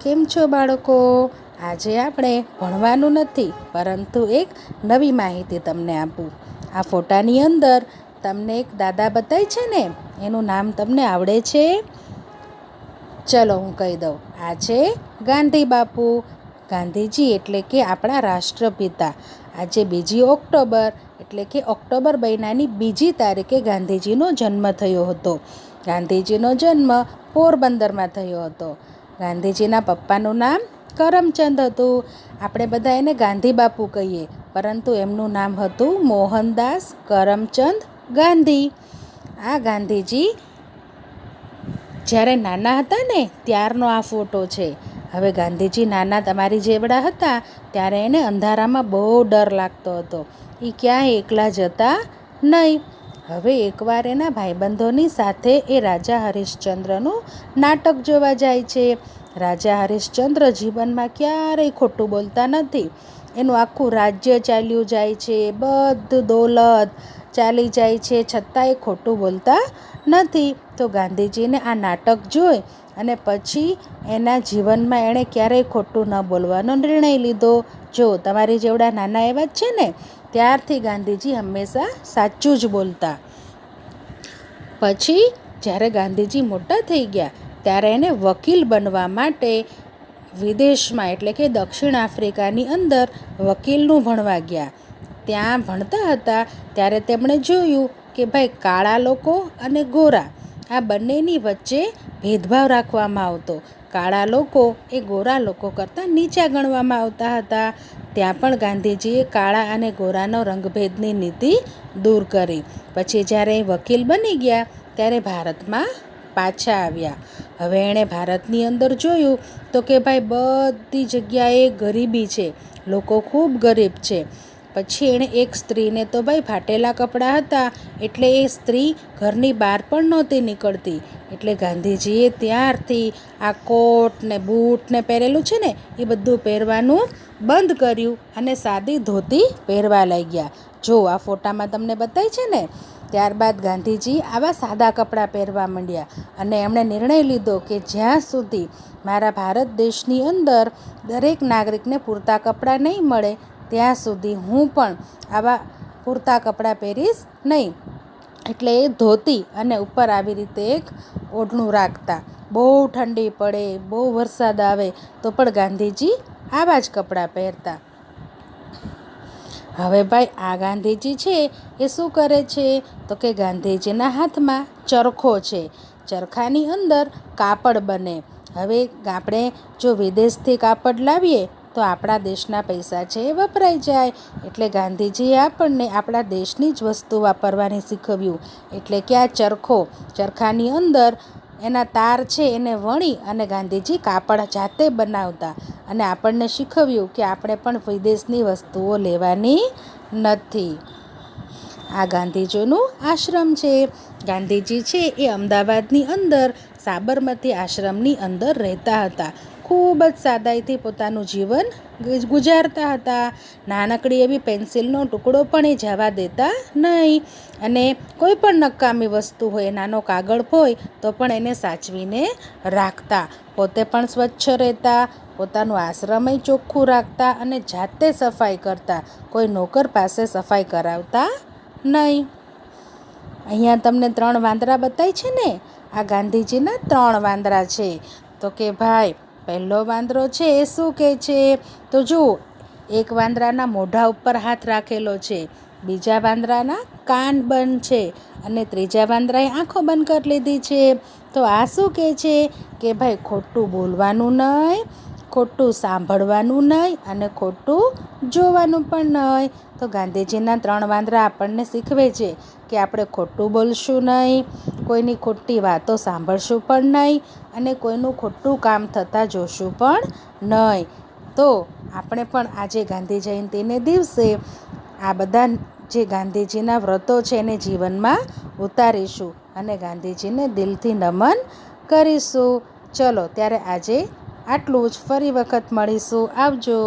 કેમ છો બાળકો? આજે આપણે ભણવાનું નથી, પરંતુ એક નવી માહિતી તમને આપું. આ ફોટાની અંદર તમને એક દાદા બતાય છે ને, એનું નામ તમને આવડે છે? ચલો હું કહી દઉં. આ છે ગાંધી બાપુ. ગાંધીજી એટલે કે આપણા રાષ્ટ્રપિતા. આજે 2 ઓક્ટોબર એટલે કે ઓક્ટોબર મહિનાની 2 તારીખે ગાંધીજીનો જન્મ થયો હતો. ગાંધીજીનો જન્મ પોરબંદરમાં થયો હતો. ગાંધીજીના પપ્પાનું નામ કરમચંદ હતું. આપણે બધા એને ગાંધી બાપુ કહીએ, પરંતુ એમનું નામ હતું મોહનદાસ કરમચંદ ગાંધી. આ ગાંધીજી જ્યારે નાના હતા ને ત્યારનો આ ફોટો છે. હવે ગાંધીજી નાના તમારી જેવડા હતા ત્યારે એને અંધારામાં બહુ ડર લાગતો હતો. એ ક્યાંય એકલા જતા નહીં. હવે એકવાર એના ભાઈબંધોની સાથે એ રાજા હરિશ્ચંદ્રનું નાટક જોવા જાય છે. રાજા હરિશ્ચંદ્ર જીવનમાં ક્યારેય ખોટું બોલતા નથી. એનું આખું રાજ્ય ચાલ્યું જાય છે, બધું દોલત ચાલી જાય છે, છતાં એ ખોટું બોલતા નથી. તો ગાંધીજીને આ નાટક જોઈ અને પછી એના જીવનમાં એણે ક્યારેય ખોટું ન બોલવાનો નિર્ણય લીધો. જો તમારી જેવડા નાના એવા જ છે ને, ત્યારથી ગાંધીજી હંમેશા સાચું જ બોલતા. પછી જ્યારે ગાંધીજી મોટા થઈ ગયા ત્યારે એને વકીલ બનવા માટે વિદેશમાં એટલે કે દક્ષિણ આફ્રિકાની અંદર વકીલનું ભણવા ગયા. ત્યાં ભણતા હતા ત્યારે તેમણે જોયું કે ભાઈ કાળા લોકો અને ગોરા આ બંનેની વચ્ચે ભેદભાવ રાખવામાં આવતો. કાળા લોકો એ ગોરા લોકો કરતાં નીચા ગણવામાં આવતા હતા. ત્યાં પણ ગાંધીજીએ કાળા અને ગોરાનો રંગભેદની નીતિ દૂર કરી. પછી જ્યારે એ વકીલ બની ગયા ત્યારે ભારતમાં પાછા આવ્યા. હવે એણે ભારતની અંદર જોયું તો કે ભાઈ બધી જગ્યાએ ગરીબી છે, લોકો ખૂબ ગરીબ છે. પછી એણે એક સ્ત્રીને તો ભાઈ ફાટેલા કપડાં હતા એટલે એ સ્ત્રી ઘરની બહાર પણ નહોતી નીકળતી. એટલે ગાંધીજીએ ત્યારથી આ કોટ ને બૂટ ને પહેરેલું છે ને એ બધું પહેરવાનું બંધ કર્યું અને સાદી ધોતી પહેરવા લાગ્યા. જો આ ફોટામાં તમને બતાય છે ને, ત્યારબાદ ગાંધીજી આવા સાદા કપડાં પહેરવા માંડ્યા અને એમણે નિર્ણય લીધો કે જ્યાં સુધી મારા ભારત દેશની અંદર દરેક નાગરિકને પૂરતા કપડાં નહીં મળે ત્યાં સુધી હું પણ આવા પૂરતા કપડાં પહેરીશ નહીં. એટલે એ ધોતી અને ઉપર આવી રીતે એક ઓઢણું રાખતા. બહુ ઠંડી પડે, બહુ વરસાદ આવે તો પણ ગાંધીજી આવા જ કપડાં પહેરતા. હવે ભાઈ આ ગાંધીજી છે એ શું કરે છે તો કે ગાંધીજીના હાથમાં ચરખો છે. ચરખાની અંદર કાપડ બને. હવે આપણે જો વિદેશથી કાપડ લાવીએ તો આપણા દેશના પૈસા છે એ વપરાઈ જાય. એટલે ગાંધીજીએ આપણને આપણા દેશની જ વસ્તુ વાપરવાની શીખવ્યું. એટલે કે આ ચરખાની અંદર એના તાર છે એને વણી અને ગાંધીજી કાપડ જાતે બનાવતા અને આપણને શીખવ્યું કે આપણે પણ વિદેશની વસ્તુઓ લેવાની નથી. આ ગાંધીજીનું આશ્રમ છે. ગાંધીજી છે એ અમદાવાદની અંદર સાબરમતી આશ્રમની અંદર રહેતા હતા. ખૂબ જ સાદાઈથી પોતાનું જીવન ગુજારતા હતા. નાનકડી એવી પેન્સિલનો ટુકડો પણ એ જવા દેતા નહીં. અને કોઈ પણ નકામી વસ્તુ હોય, નાનો કાગળ હોય તો પણ એને સાચવીને રાખતા. પોતે પણ સ્વચ્છ રહેતા, પોતાનું આશ્રમય ચોખ્ખું રાખતા અને જાતે સફાઈ કરતા. કોઈ નોકર પાસે સફાઈ કરાવતા નહીં. અહીંયા તમને 3 વાંદરા બતાય છે ને, આ ગાંધીજીના 3 વાંદરા છે. તો કે ભાઈ પહેલો વાંદરો છે એ શું કહે છે તો જુઓ, એક વાંદરાના મોઢા ઉપર હાથ રાખેલો છે, બીજા વાંદરાના કાન બંધ છે અને ત્રીજા વાંદરાએ આંખો બંધ કરી લીધી છે. તો આ શું કહે છે કે ભાઈ ખોટું બોલવાનું નહીં, ખોટું સાંભળવાનું નહીં અને ખોટું જોવાનું પણ નહીં. તો ગાંધીજીના 3 વાંદરા આપણને શીખવે છે કે આપણે ખોટું બોલશું નહીં, કોઈની ખોટી વાતો સાંભળશું પણ નહીં અને કોઈનું ખોટું કામ થતાં જોશું પણ નહીં. તો આપણે પણ આજે ગાંધી જયંતિને દિવસે આ બધા જે ગાંધીજીના વ્રતો છે એને જીવનમાં ઉતારીશું અને ગાંધીજીને દિલથી નમન કરીશું. ચલો ત્યારે આજે આટલું જ. ફરી વખત મળીશું. આવજો.